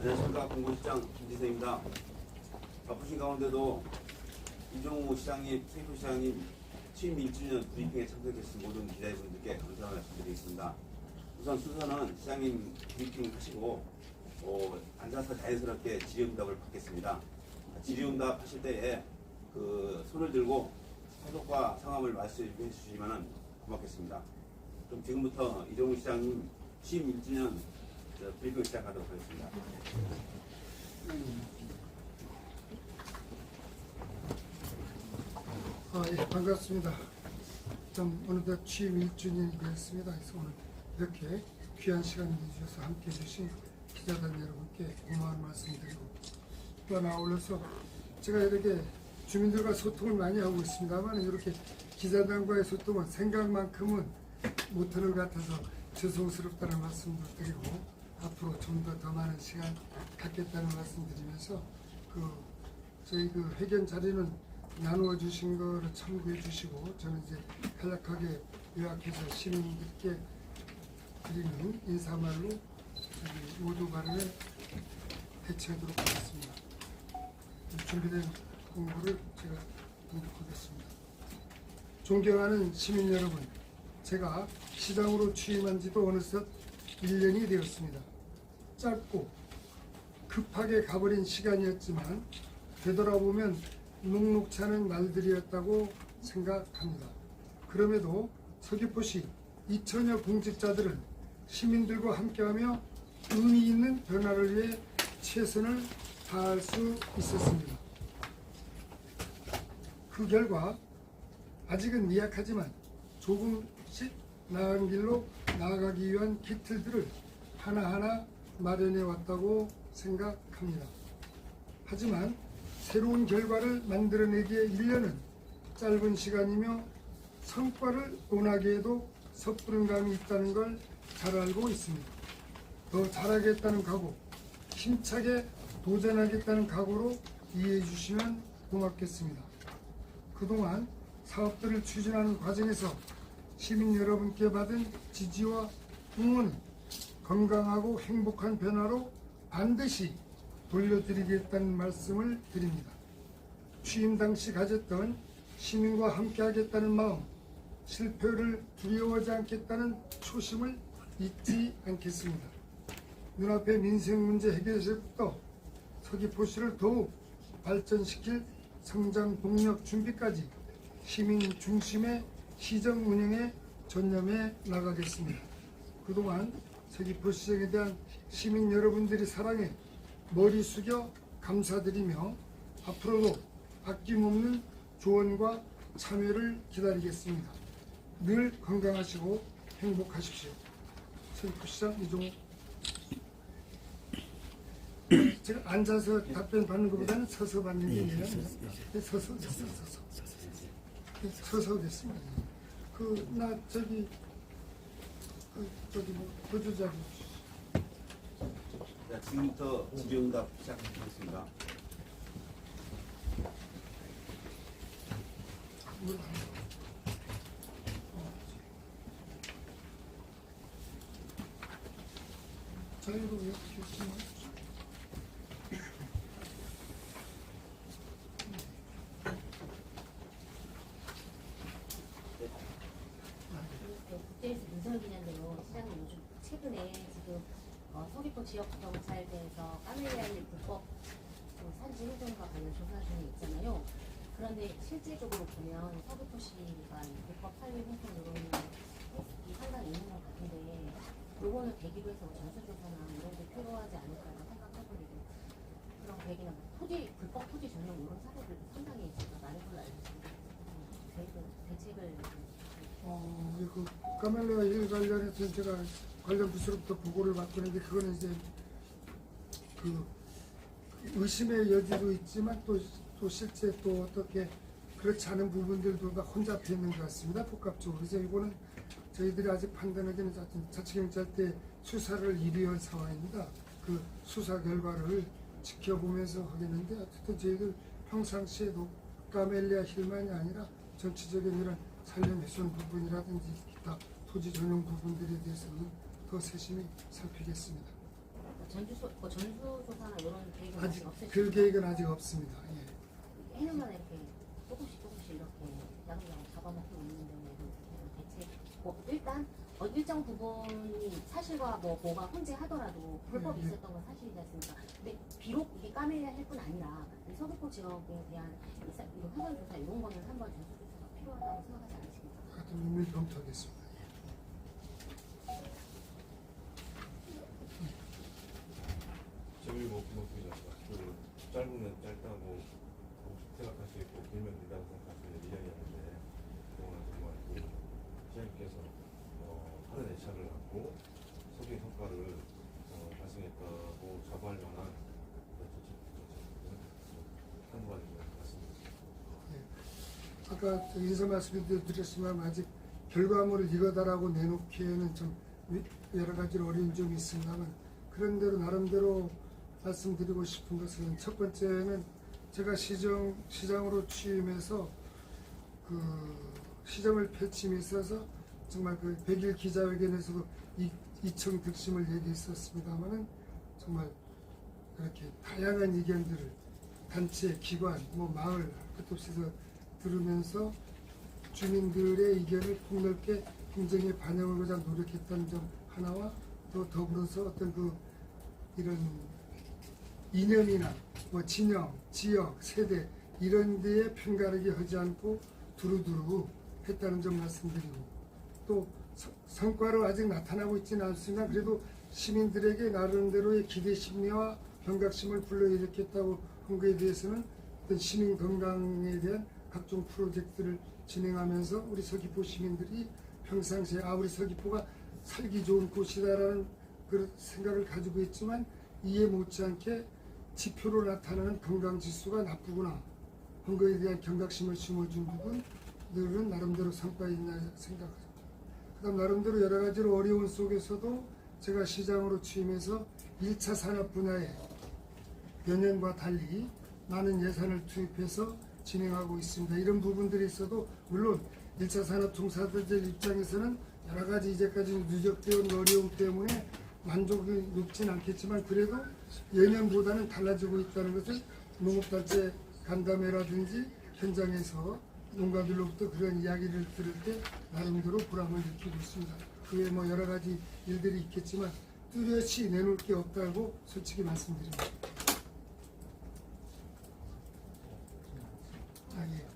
안녕하십니까. 공고시장 김지세입니다. 바쁘신 가운데도 이종우 시장님, 세이프 시장님 취임 1주년 브리핑에 참석해주신 모든 기자분들께 감사를 말씀드리겠습니다. 우선 순서는 시장님 브리핑 하시고 앉아서 자연스럽게 질의응답을 받겠습니다. 질의응답 하실 때에 손을 들고 소속과 성함을 말씀해 주시면 고맙겠습니다. 그럼 지금부터 이종우 시장님 취임 1주년 브리핑 시작하도록 하겠습니다. 예, 반갑습니다. 어느덧 취임 1주년이 되었습니다. 그래서 오늘 이렇게 귀한 시간 내주셔서 함께 해주신 기자단 여러분께 고마운 말씀드리고 또한 아울러서 제가 이렇게 주민들과 소통을 많이 하고 있습니다만 이렇게 기자단과의 소통은 생각만큼은 못하는 것 같아서 죄송스럽다는 말씀도 드리고 앞으로 좀 더 많은 시간 갖겠다는 말씀드리면서 저희 회견 자리는 나누어 주신 거를 참고해 주시고 저는 이제 간략하게 요약해서 시민들께 드리는 인사말로 모두 발언에 대체하도록 하겠습니다. 준비된 공부를 제가 공부하겠습니다. 존경하는 시민 여러분, 제가 시장으로 취임한 지도 어느덧 1년이 되었습니다. 짧고 급하게 가버린 시간이었지만 되돌아보면 녹록치 않은 날들이었다고 생각합니다. 그럼에도 서귀포시 2천여 공직자들은 시민들과 함께하며 의미 있는 변화를 위해 최선을 다할 수 있었습니다. 그 결과 아직은 미약하지만 조금씩 나은 길로 나아가기 위한 기틀들을 하나하나 마련해 왔다고 생각합니다. 하지만 새로운 결과를 만들어내기에 1년은 짧은 시간이며 성과를 논하기에도 섣부른 감이 있다는 걸 잘 알고 있습니다. 더 잘하겠다는 각오, 힘차게 도전하겠다는 각오로 이해해 주시면 고맙겠습니다. 그동안 사업들을 추진하는 과정에서 시민 여러분께 받은 지지와 응원은 건강하고 행복한 변화로 반드시 돌려드리겠다는 말씀을 드립니다. 취임 당시 가졌던 시민과 함께하겠다는 마음, 실패를 두려워하지 않겠다는 초심을 잊지 않겠습니다. 눈앞의 민생 문제 해결에서부터 서귀포시를 더욱 발전시킬 성장 동력 준비까지 시민 중심의 시정 운영에 전념해 나가겠습니다. 그동안 서귀포시장에 대한 시민 여러분들이 사랑해 머리 숙여 감사드리며 앞으로도 아낌없는 조언과 참여를 기다리겠습니다. 늘 건강하시고 행복하십시오. 서귀포시장 이종우. 제가 앉아서 답변 받는 것보다는 서서 받는 게 아니라 서서 됐습니다. 보조자료. 자, 지금부터 질의응답 시작하겠습니다. 자유로 요청하십시오. 국제에서 민설기념대로 시장님 요즘 최근에 지금 서귀포 지역 경찰대에서 까멜리아일 불법 산지 훼손과 관련 조사 중에 있잖아요. 그런데 실질적으로 보면 서귀포시가 불법 산지 훼손 요런이 상당히 있는 것 같은데 요거는 계기로 해서 전수조사나 이런 게 필요하지 않을까라고 생각해보니까 그런 계기나 불법 토지 전용 이런 사례들도 상당히 많은 걸로 알고 있습니다. 저희도 대책을 까멜리아 일 관련해서 제가 관련 부서로부터 보고를 받고 있는데 그거는 이제 의심의 여지도 있지만 또 실제 또 어떻게 그렇지 않은 부분들도 다 혼잡해 있는 것 같습니다. 복합적으로. 그래서 이거는 저희들이 아직 판단하기는 자치경찰대 수사를 이루어할 상황입니다. 그 수사 결과를 지켜보면서 하겠는데 어쨌든 저희들 평상시에도 까멜리아 힐만이 아니라 전체적인 이런 산림 훼손 부분이라든지 기타 토지 전용 부분들에 대해서는 더 세심히 살피겠습니다. 전수조사나 이런 계획은 아직 아직 없으시죠? 그 계획은 아직 없습니다. 예. 해년마다 이렇게 조금씩 이렇게 야금야금 잡아먹고 있는 경우에는 대책 일단 일정 부분이 사실과 뭐가 혼재하더라도 불법이 네, 네. 있었던 건 사실이지 않습니까? 근데 비록 이게 까매야 할 뿐 아니라 이 서귀포 지역에 대한 이런 회관 조사 이런 거는 한번 전수조사가 필요하다고 생각하지 않으십니까? 같은 의미를 검토하겠습니다. 재미 목표가 짧으면 짧다고 생각할 수 있고 길면 길다고 생각할 수 있는 이야기였는데 그동안 정말 시장님께서 하는 애착을 갖고 소비 성과를 발생했다고 자부할 만한 한두 가지 같습니다. 아까 인사 말씀드렸지만 아직 결과물을 이거다라고 내놓기에는 좀 여러 가지로 어려운 점이 있습니다만 그런 대로 나름대로 말씀드리고 싶은 것은 첫 번째는 제가 시장으로 취임해서 그 시장을 펼침에 있어서 정말 그 100일 기자회견에서도 이청 득심을 얘기했었습니다만은 정말 이렇게 다양한 의견들을 단체, 기관, 마을 끝 없이 들으면서 주민들의 의견을 폭넓게 행정에 반영하고자 노력했다는 점 하나와 또 더불어서 어떤 이런 이념이나 진영, 지역, 세대 이런 데에 편가르기 하지 않고 두루두루 했다는 점 말씀드리고 또 성과로 아직 나타나고 있지는 않습니다. 그래도 시민들에게 나름대로의 기대 심리와 경각심을 불러일으켰다고 한 것에 대해서는 어떤 시민 건강에 대한 각종 프로젝트를 진행하면서 우리 서귀포 시민들이 평상시에 우리 서귀포가 살기 좋은 곳이다라는 그런 생각을 가지고 있지만 이에 못지않게 지표로 나타나는 건강지수가 나쁘구나 한 것에 대한 경각심을 심어준 부분들은 나름대로 성과가 있나 생각합니다. 그 다음 나름대로 여러 가지로 어려운 속에서도 제가 시장으로 취임해서 1차 산업 분야에 연년과 달리 많은 예산을 투입해서 진행하고 있습니다. 이런 부분들이 있어도 물론 1차 산업 종사자들 입장에서는 여러 가지 이제까지 누적되어 온 어려움 때문에 만족이 높진 않겠지만 그래도 예년보다는 달라지고 있다는 것을 농업단체 간담회라든지 현장에서 농가들로부터 그런 이야기를 들을 때 나름대로 보람을 느끼고 있습니다. 그 외에 여러 가지 일들이 있겠지만 뚜렷이 내놓을 게 없다고 솔직히 말씀드립니다. 예.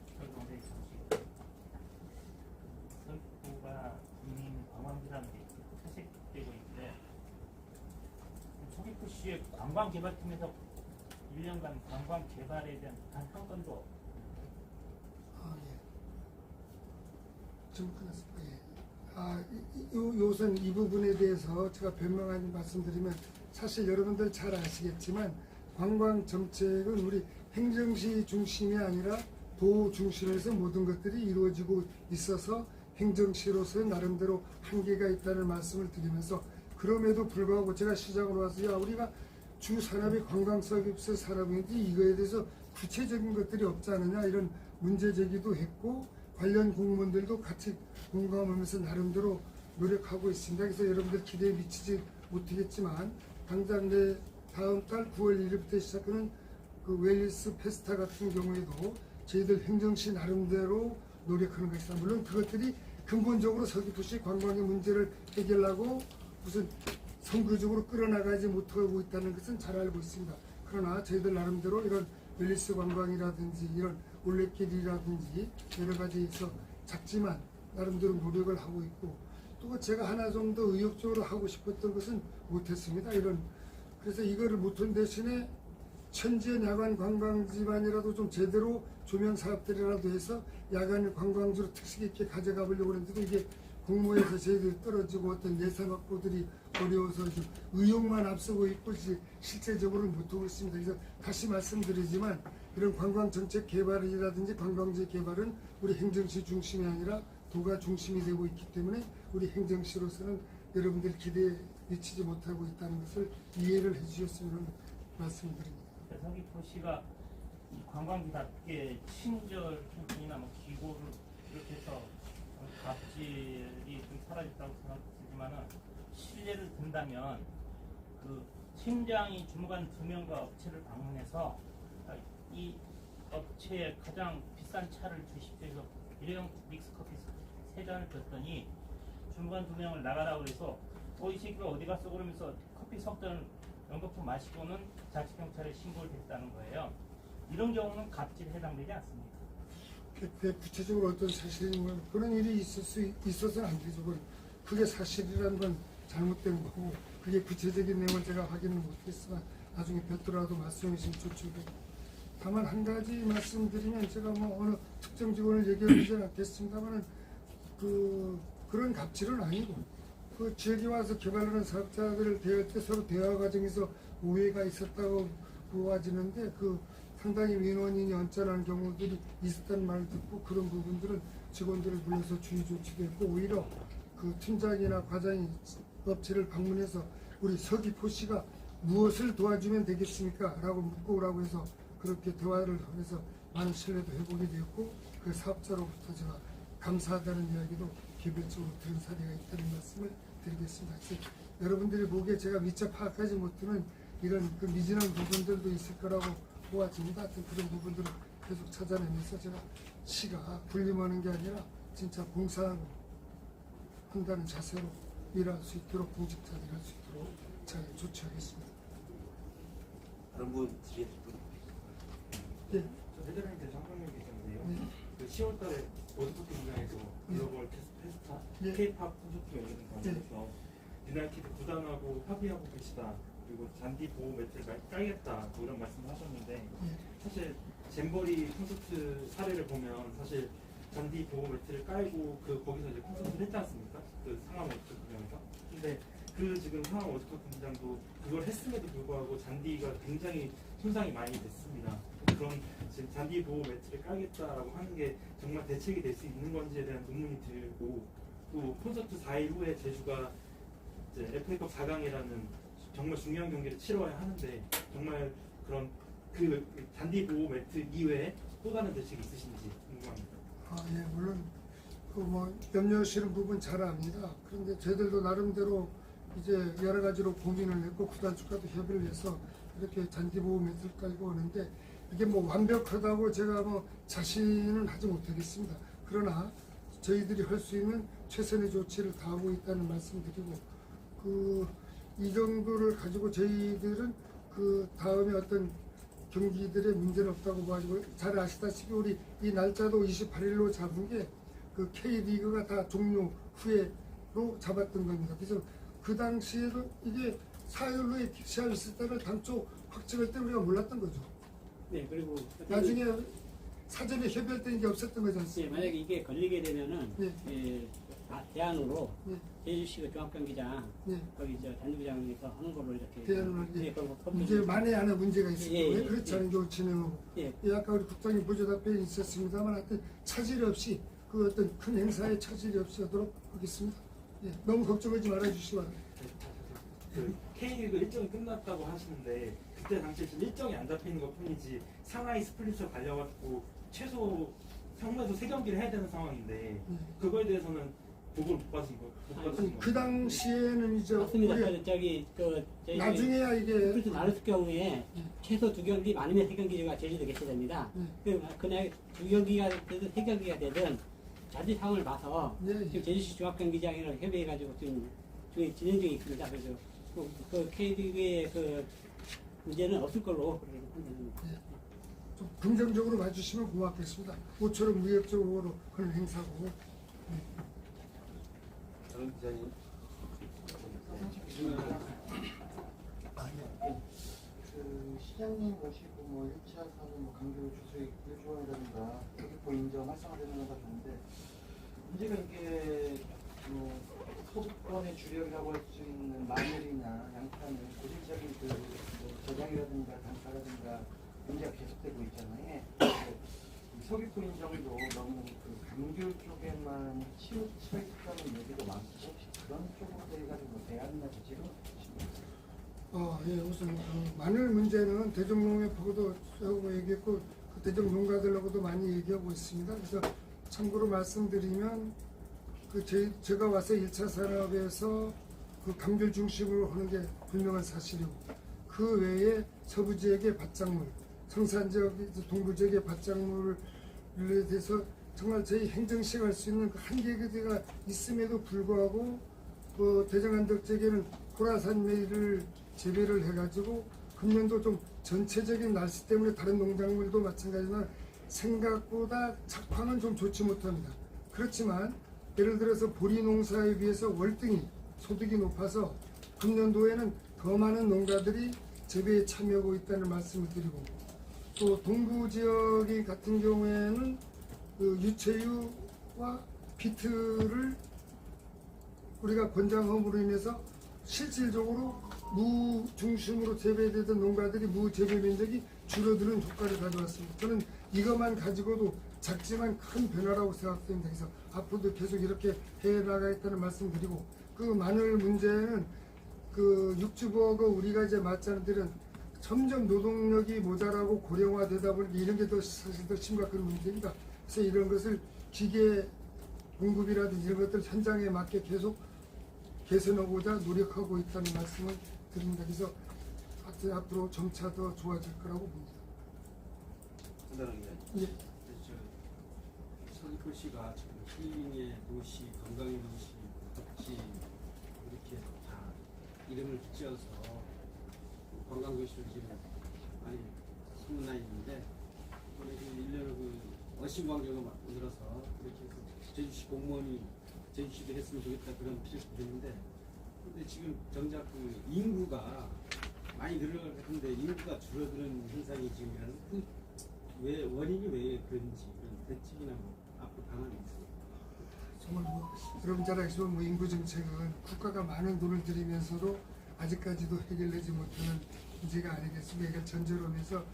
서귀포가 국민 관광지라는 게 사색되고 있는데 서귀포시의 관광개발팀에서 1년간 관광개발에 대한 단 한 건도 예. 좀 끝났습니다. 예. 요선 이 부분에 대해서 제가 변명하는 말씀드리면 사실 여러분들 잘 아시겠지만 관광 정책은 우리 행정시 중심이 아니라 도 중심에서 모든 것들이 이루어지고 있어서 행정시로서 나름대로 한계가 있다는 말씀을 드리면서 그럼에도 불구하고 제가 시장으로 와서 우리가 주 산업이 관광 서비스 산업인데 이거에 대해서 구체적인 것들이 없지 않느냐 이런 문제 제기도 했고 관련 공무원들도 같이 공감하면서 나름대로 노력하고 있습니다. 그래서 여러분들 기대에 미치지 못하겠지만 당장 다음 달 9월 1일부터 시작하는 그 웰리스 페스타 같은 경우에도 저희들 행정시 나름대로 노력하는 것이다. 물론 그것들이 근본적으로 서귀포시 관광의 문제를 해결하고 무슨 선구적으로 끌어나가지 못하고 있다는 것은 잘 알고 있습니다. 그러나 저희들 나름대로 이런 웰리스 관광이라든지 이런 올레길이라든지 여러 가지에서 작지만 나름대로 노력을 하고 있고 또 제가 하나 좀 더 의욕적으로 하고 싶었던 것은 못했습니다. 그래서 이거를 못한 대신에 천지연 야간 관광지만이라도 좀 제대로 조명 사업들이라도 해서 야간 관광지로 특색 있게 가져가 보려고 했는데 이게 공모에서 저희들이 떨어지고 어떤 예산 확보들이 어려워서 좀 의욕만 앞서고 있고 실제적으로는 못하고 있습니다. 그래서 다시 말씀드리지만 이런 관광정책 개발이라든지 관광지 개발은 우리 행정시 중심이 아니라 도가 중심이 되고 있기 때문에 우리 행정시로서는 여러분들 기대에 미치지 못하고 있다는 것을 이해를 해주셨으면 말씀드립니다. 서귀포시가 이 관광지답게 친절 캠페인이나 기고를 비롯해서 갑질이 좀 사라졌다고 생각되지만은 실례를 든다면 그 팀장이 주무관 2명과 업체를 방문해서 이 업체에 가장 비싼 차를 주십시오 해서 일회용 믹스커피 3잔을 줬더니 주무관 2명을 나가라고 해서 이 새끼가 어디 갔어 그러면서 커피 석 잔을 연거푸 마시고는 자치경찰에 신고를 했다는 거예요. 이런 경우는 갑질에 해당되지 않습니다. 구체적으로 어떤 사실이면 그런 일이 있어서는 안 되죠. 그게 사실이라는 건 잘못된 거고 그게 구체적인 내용을 제가 확인을 못했으나 나중에 별도라도 말씀해 주시면 좋죠. 다만 한 가지 말씀드리면 제가 뭐 어느 특정 직원을 얘기하지는 않겠습니다만 그런 갑질은 아니고 그 지역에 와서 개발하는 사업자들을 대할 때 서로 대화 과정에서 오해가 있었다고 보아지는데 상당히 민원인이 언짢은 경우들이 있었다는 말을 듣고 그런 부분들은 직원들을 불러서 주의 조치도 했고 오히려 그 팀장이나 과장이 업체를 방문해서 우리 서귀포 씨가 무엇을 도와주면 되겠습니까? 라고 묻고 오라고 해서 그렇게 대화를 하면서 많은 신뢰도 회복이 되었고 그 사업자로부터 제가 감사하다는 이야기도 개별적으로 들은 사례가 있다는 말씀을 드리겠습니다. 여러분들이 보기에 제가 미처 파악하지 못하는 이런 그 미진한 부분들도 있을 거라고 보아집니다. 하여튼 그런 부분들을 계속 찾아내면서 제가 시가 군림하는 게 아니라 진짜 봉사하고 한다는 자세로 일할 수 있도록 공직자들이 할 수 있도록 잘 조치하겠습니다. 다른 분 질의하실 분? 예. 저 회장님께 상관력이 있었는데요. 네. 그 10월달에 월드컵 공장에서 글로벌 페스타 예. K-팝 콘서트가 열리는 과정에서 유나이티드 구단하고 합의하고 계시다. 그리고 잔디 보호 매트를 깔겠다. 뭐 이런 말씀을 하셨는데 예. 사실 잼버리 콘서트 사례를 보면 사실 잔디 보호 매트를 깔고 거기서 이제 콘서트를 했지 않습니까? 그 상암 월드컵 공장에서. 근데 지금 상암 월드컵 공장도 그걸 했음에도 불구하고 잔디가 굉장히 손상이 많이 됐습니다. 그런 지금 잔디 보호 매트를 깔겠다라고 하는 게 정말 대책이 될 수 있는 건지에 대한 의문이 들고 또 콘서트 4일 후에 제주가 이제 FA컵 4강이라는 정말 중요한 경기를 치러야 하는데 정말 그런 그 잔디 보호 매트 이외에 또 다른 대책이 있으신지 궁금합니다. 예, 물론 염려하시는 부분 잘 압니다. 그런데 저희들도 나름대로 이제 여러 가지로 고민을 했고 구단 축구도 협의를 해서 이렇게 잔디 보호 매트를 깔고 오는데 이게 완벽하다고 제가 자신은 하지 못하겠습니다. 그러나 저희들이 할 수 있는 최선의 조치를 다하고 있다는 말씀드리고 이 정도를 가지고 저희들은 다음에 어떤 경기들의 문제는 없다고 봐가지고 잘 아시다시피 우리 이 날짜도 28일로 잡은 게 K리그가 다 종료 후에로 잡았던 겁니다. 그래서 그 당시에도 이게 4일 후에 시합이 있을 때를 당초 확정할 때 우리가 몰랐던 거죠. 네, 그리고 나중에 사전에 협의했던 게 없었던 거지 네, 않습니까? 만약에 이게 걸리게 되면은 네. 대안으로 네. 제주시가 종합경기장 네. 거기 잔디구장에서 하는 걸로 이렇게 대안을 네, 그런 거 이제 만에 하나 문제가 있을 예, 거예요. 왜 예, 그렇지 예. 않은 경우 진행하고 예, 아까 우리 국장님 보조 답변이 있었습니다만 하여튼 차질이 없이 어떤 큰 행사에 차질이 없이 하도록 하겠습니다. 예, 너무 걱정하지 말아주시기 바랍니다. K리그 일정이 끝났다고 하시는데 그때 당시에 지금 일정이 안 잡히는 것 뿐이지 상하이 스플릿을 달려가지고 최소 상무에서 3경기를 해야 되는 상황인데 그거에 대해서는 보고를 못 받으신 거예요? 그 당시에는 이제 맞습니다. 우리 저희 나중에야 이게 스플릿 나눴을 경우에 최소 2경기 많으면 3경기가 제주도 계셔야 됩니다. 그날 2경기가 되든 3경기가 되든 잔디 상황을 봐서 예, 지금 제주시 종합경기장이랑 협의해가지고 지금 진행 중에 있습니다. 그래서 K리그의 문제는 없을 걸로 그렇게 판단합니다. 좀 긍정적으로 봐주시면 고맙겠습니다. 모처럼 무역적으로 하는 행사고. 다른 기자님? 시장님 모시고 1차 사는 강조 주수익 조언이라든가 서귀포 인정 활성화되는 건 좋은데 문제가 이게 소득권의 주력이라고 할 수 있는 마늘이나 양파는 고질적인 저장이라든가 단가라든가 문제가 계속되고 있잖아요. 서귀포 인정도 너무 감귤 쪽에만 치우쳐 있다는 얘기도 많고 혹시 그런 쪽으로 돼가지고 대안이나 대책은 예, 우선 마늘 문제는 대종농협하고도 하고 얘기했고 대종농가들하고도 많이 얘기하고 있습니다. 그래서 참고로 말씀드리면 제가 와서 1차 산업에서 감귤 중심으로 하는 게 분명한 사실이고 그 외에 서부 지역의 밭작물, 성산 지역, 동부 지역의 밭작물에 대해서 정말 저희 행정시가 할 수 있는 그 한계가 있음에도 불구하고 그 대정안덕 지역에는 호라산 메이를 재배를 해가지고 금년도 좀 전체적인 날씨 때문에 다른 농작물도 마찬가지지만 생각보다 작황은 좀 좋지 못합니다. 그렇지만 예를 들어서 보리 농사에 비해서 월등히 소득이 높아서 금년도에는 더 많은 농가들이 재배에 참여하고 있다는 말씀을 드리고, 또 동부 지역이 같은 경우에는 그 유채유와 비트를 우리가 권장함으로 인해서 실질적으로 무 중심으로 재배되던 농가들이 무 재배 면적이 줄어드는 효과를 가져왔습니다. 저는 이것만 가지고도 작지만 큰 변화라고 생각됩니다. 그래서 앞으로도 계속 이렇게 해나가겠다는 말씀 드리고, 그 마늘 문제는 그 육주부하고 우리가 이제 맞자는 들은 점점 노동력이 모자라고 고령화되다 보니 이런 게 더 사실 더 심각한 문제입니다. 그래서 이런 것을 기계 공급이라든지 이런 것들 현장에 맞게 계속 개선하고자 노력하고 있다는 말씀을 드립니다. 그래서 하여튼 앞으로 점차 더 좋아질 거라고 봅니다. 한다는 게 예. 서귀포시가 지금 힐링의 도시, 건강의 도시 같이 이렇게 다 이름을 붙여서 관광도시를 지금 많이 소문나 있는데, 이번에 그 1년을 그 어신광장을 만들어서 이렇게 해서 제주시 공무원이 제주시도 했으면 좋겠다 그런 피를 드렸는데, 근데 지금 정작 그 인구가 많이 늘어나는데 인구가 줄어드는 현상이 지금 일어나는 왜 원인이 왜 그런지 그런 대책이나 뭐 앞으로 방안이 있어요. 정말 여러분 잘 아시지만 인구 정책은 국가가 많은 돈을 들이면서도 아직까지도 해결되지 못하는 문제가 아니겠습니까? 이걸 전제로 하면서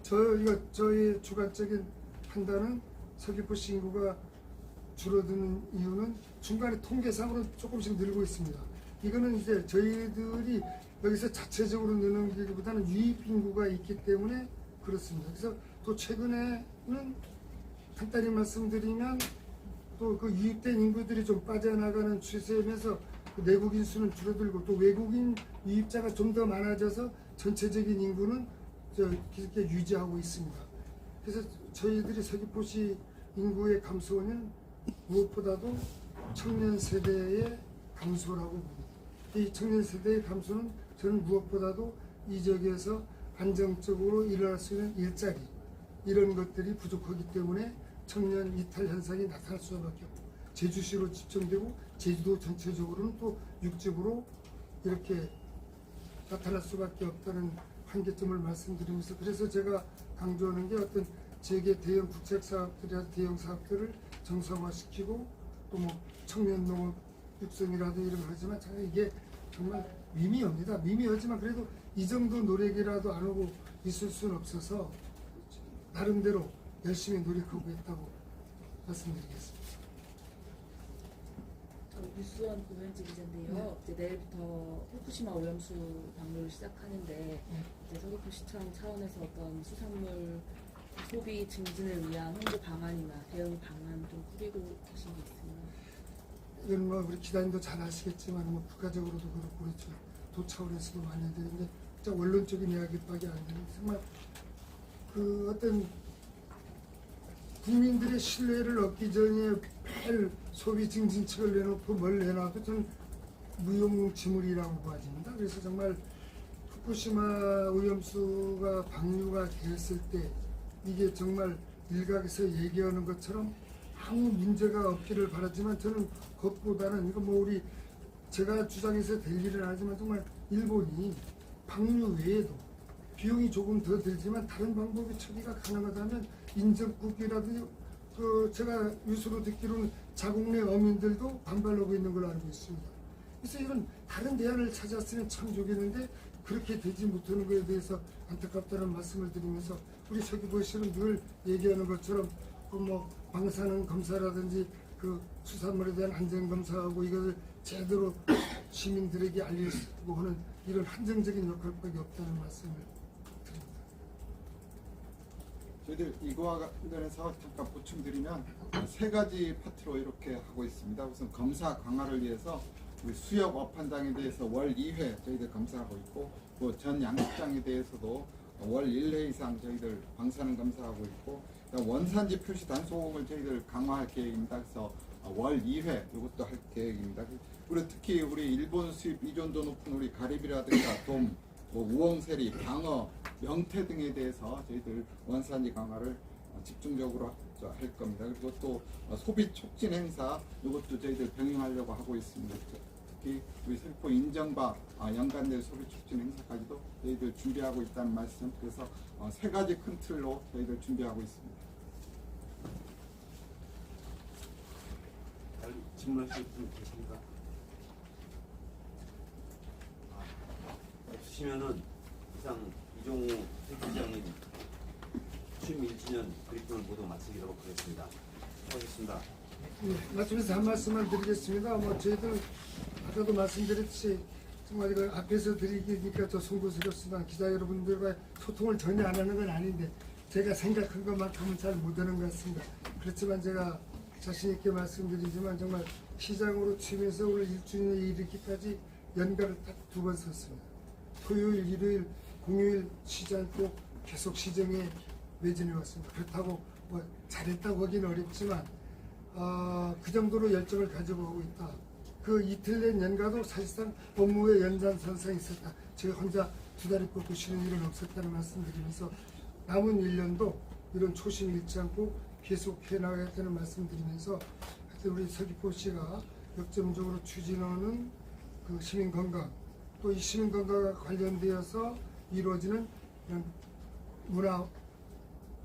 저의 주관적인 판단은 서귀포시 인구가 줄어드는 이유는 중간에 통계상으로 조금씩 늘고 있습니다. 이거는 이제 저희들이 여기서 자체적으로 느는 게보다는 유입 인구가 있기 때문에 그렇습니다. 그래서 또 최근에는 간단히 말씀드리면 또 그 유입된 인구들이 좀 빠져나가는 추세면서 그 내국인 수는 줄어들고 또 외국인 유입자가 좀 더 많아져서 전체적인 인구는 이렇게 유지하고 있습니다. 그래서 저희들이 서귀포시 인구의 감소는 무엇보다도 청년 세대의 감소라고 봅니다. 이 청년 세대의 감소는 저는 무엇보다도 이 지역에서 안정적으로 일어날 수 있는 일자리 이런 것들이 부족하기 때문에 청년 이탈 현상이 나타날 수밖에 없고, 제주시로 집중되고 제주도 전체적으로는 또 육지부로 이렇게 나타날 수밖에 없다는 한계점을 말씀드리면서, 그래서 제가 강조하는 게 어떤 지역의 대형 국책 사업들이나 대형 사업들을 정상화시키고 또 뭐 청년 농업 육성이라도 이런 걸 하지만 이게 정말 미미합니다. 미미하지만 그래도 이 정도 노력이라도 안 하고 있을 수는 없어서 나름대로 열심히 노력하고 있다고 말씀드리겠습니다. 유수원 고현지 기자인데요. 이제 내일부터 후쿠시마 오염수 방류를 시작하는데 이제 서귀포시청 차원에서 어떤 수산물 소비 증진을 위한 홍보 방안이나 대응 방안 좀 꾸리고 계신 게 있습니다. 이건 뭐 우리 기자님도 잘 아시겠지만 뭐 국가적으로도 그렇고 그렇죠. 도 차원에서도 많이 되는데 진짜 원론적인 이야기밖에 안 되는 정말 그 어떤 국민들의 신뢰를 얻기 전에 매일 소비 증진책을 내놓고 뭘 내놔도 저는 무용지물이라고 봐집니다. 그래서 정말 후쿠시마 오염수가 방류가 됐을 때 이게 정말 일각에서 얘기하는 것처럼 아무 문제가 없기를 바라지만 저는 그것보다는 이거 뭐 우리 제가 주장해서 될 일은 아니지만 정말 일본이 방류 외에도 비용이 조금 더 들지만 다른 방법의 처리가 가능하다면 인접국이라든지 그 제가 뉴스로 듣기로는 자국 내 어민들도 반발하고 있는 걸로 알고 있습니다. 그래서 이런 다른 대안을 찾았으면 참 좋겠는데 그렇게 되지 못하는 것에 대해서 안타깝다는 말씀을 드리면서 우리 서귀포시는 늘 얘기하는 것처럼 그 뭐 방사능 검사라든지 그 수산물에 대한 안전 검사하고 이것을 제대로 시민들에게 알리고 하는 이런 한정적인 역할밖에 없다는 말씀을 드립니다. 저희들 이거와 관련해서 잠깐 보충드리면 세 가지 파트로 이렇게 하고 있습니다. 우선 검사 강화를 위해서 우리 수역 업판장에 대해서 월 2회 저희들 감사하고 있고 또 전 양식장에 대해서도 월 1회 이상 저희들 방사능 검사하고 있고 원산지 표시 단속을 저희들 강화할 계획입니다. 그래서 월 2회 이것도 할 계획입니다. 그리고 특히 우리 일본 수입 이존도 높은 우리 가리비라든가 돔, 뭐 우엉세리, 방어, 명태 등에 대해서 저희들 원산지 강화를 집중적으로 할 겁니다. 그리고 또 소비 촉진 행사 이것도 저희들 병행하려고 하고 있습니다. 특히 우리 서귀포 인정바 연간대 소비 촉진 행사까지도 저희들 준비하고 있다는 말씀. 그래서 세 가지 큰 틀로 저희들 준비하고 있습니다. 질문하실 분 계십니까? 없으시면은 이상 이종우 회장님 취임 1주년 브리핑을 모두 마치기로 하겠습니다. 수고하셨습니다. 예, 마치면서 한 말씀만 드리겠습니다. 뭐 저희들 아까도 말씀드렸듯이 정말 이거 앞에서 드리기니까 저 송구스럽지만 기자 여러분들과 소통을 전혀 안 하는 건 아닌데 제가 생각한 것만큼은 잘 못하는 것 같습니다. 그렇지만 제가 자신 있게 말씀드리지만 정말 시장으로 취임해서 오늘 1주년에 이르기까지 연가를 딱 2번 썼습니다. 토요일, 일요일, 공휴일 쉬지 않고 계속 시정에 매진해 왔습니다. 그렇다고 뭐 잘했다고 하기는 어렵지만 그 정도로 열정을 가지고 오고 있다. 그 이틀 낸 연가도 사실상 업무의 연장선상에 있었다. 제가 혼자 2다리 뻗고 쉬는 일은 없었다는 말씀드리면서 남은 1년도 이런 초심 잃지 않고 계속 해나가겠다는 말씀드리면서 하여튼 우리 서귀포시가 역점적으로 추진하는 그 시민 건강 또 이 시민 건강과 관련되어서 이루어지는 이런 문화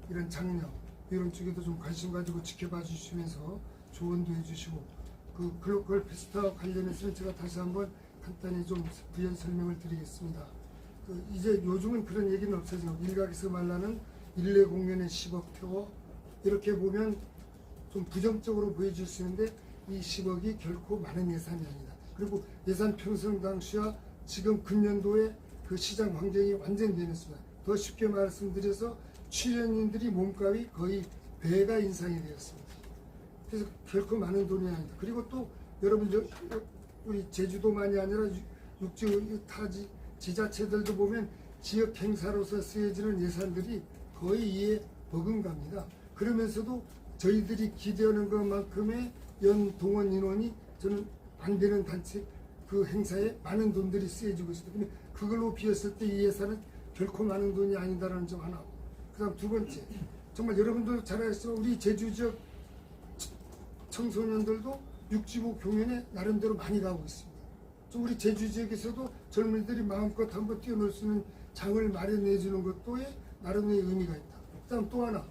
이런 장려 이런 쪽에도 좀 관심 가지고 지켜봐 주시면서 조언도 해주시고 그 글로벌 페스타와 관련해서는 제가 다시 한번 간단히 좀 부연 설명을 드리겠습니다. 그 이제 요즘은 그런 얘기는 없어지고 일각에서 말하는 일례 공연의 10억 표어 이렇게 보면 좀 부정적으로 보여질 수 있는데 이 10억이 결코 많은 예산이 아니다. 그리고 예산 편성 당시와 지금 금년도에 그 시장 환경이 완전히 변했습니다. 더 쉽게 말씀드려서 출연인들이 몸값이 거의 배가 인상이 되었습니다. 그래서 결코 많은 돈이 아니다. 그리고 또 여러분 우리 제주도만이 아니라 육지 타지 지자체들도 보면 지역 행사로서 쓰여지는 예산들이 거의 이에 버금갑니다. 그러면서도 저희들이 기대하는 것만큼의 연 동원 인원이 저는 안 되는 단체 그 행사에 많은 돈들이 쓰여지고 있습니다. 그러면 그걸로 비었을 때 이 예산은 결코 많은 돈이 아니다라는 점 하나. 그다음 두 번째, 정말 여러분도 잘 아시지만 우리 제주 지역 청소년들도 육지부 공연에 나름대로 많이 가고 있습니다. 좀 우리 제주 지역에서도 젊은이들이 마음껏 한번 뛰어놀 수 있는 장을 마련해 주는 것도에 나름의 의미가 있다. 그다음 또 하나,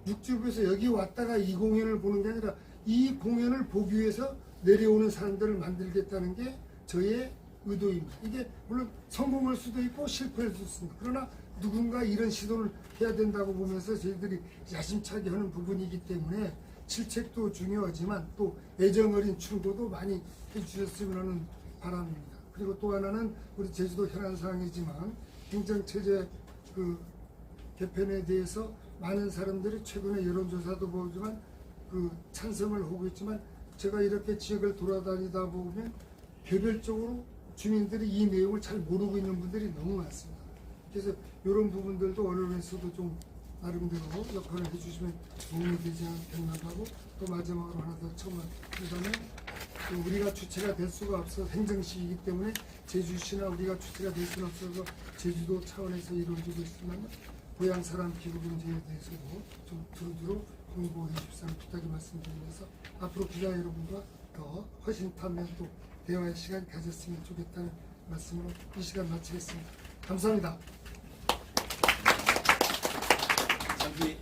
육지부에서 여기 왔다가 이 공연을 보는 게 아니라 이 공연을 보기 위해서 내려오는 사람들을 만들겠다는 게 저의 의도입니다. 이게 물론 성공할 수도 있고 실패할 수도 있습니다. 그러나 누군가 이런 시도를 해야 된다고 보면서 저희들이 야심차게 하는 부분이기 때문에 실책도 중요하지만 또 애정어린 충고도 많이 해주셨으면 하는 바람입니다. 그리고 또 하나는 우리 제주도 현안 사항이지만 행정체제 그 개편에 대해서 많은 사람들이 최근에 여론조사도 보지만 그 찬성을 하고 있지만 제가 이렇게 지역을 돌아다니다 보면 개별적으로 주민들이 이 내용을 잘 모르고 있는 분들이 너무 많습니다. 그래서 이런 부분들도 언론에서도 좀 나름대로 역할을 해주시면 도움이 되지 않겠나 하고 또 마지막으로 하나 더 첨언하자면 우리가 주체가 될 수가 없어 행정시이기 때문에 제주시나 우리가 주체가 될 수는 없어서 제주도 차원에서 이루어지고 있지만 고향 사람 기부 문제에 대해서도 좀 두루두루 홍보해 주십사는 부탁을 말씀드리면서 앞으로 기자 여러분과 더 허심탄회한 또 대화의 시간 가졌으면 좋겠다는 말씀으로 이 시간 마치겠습니다. 감사합니다. 잠시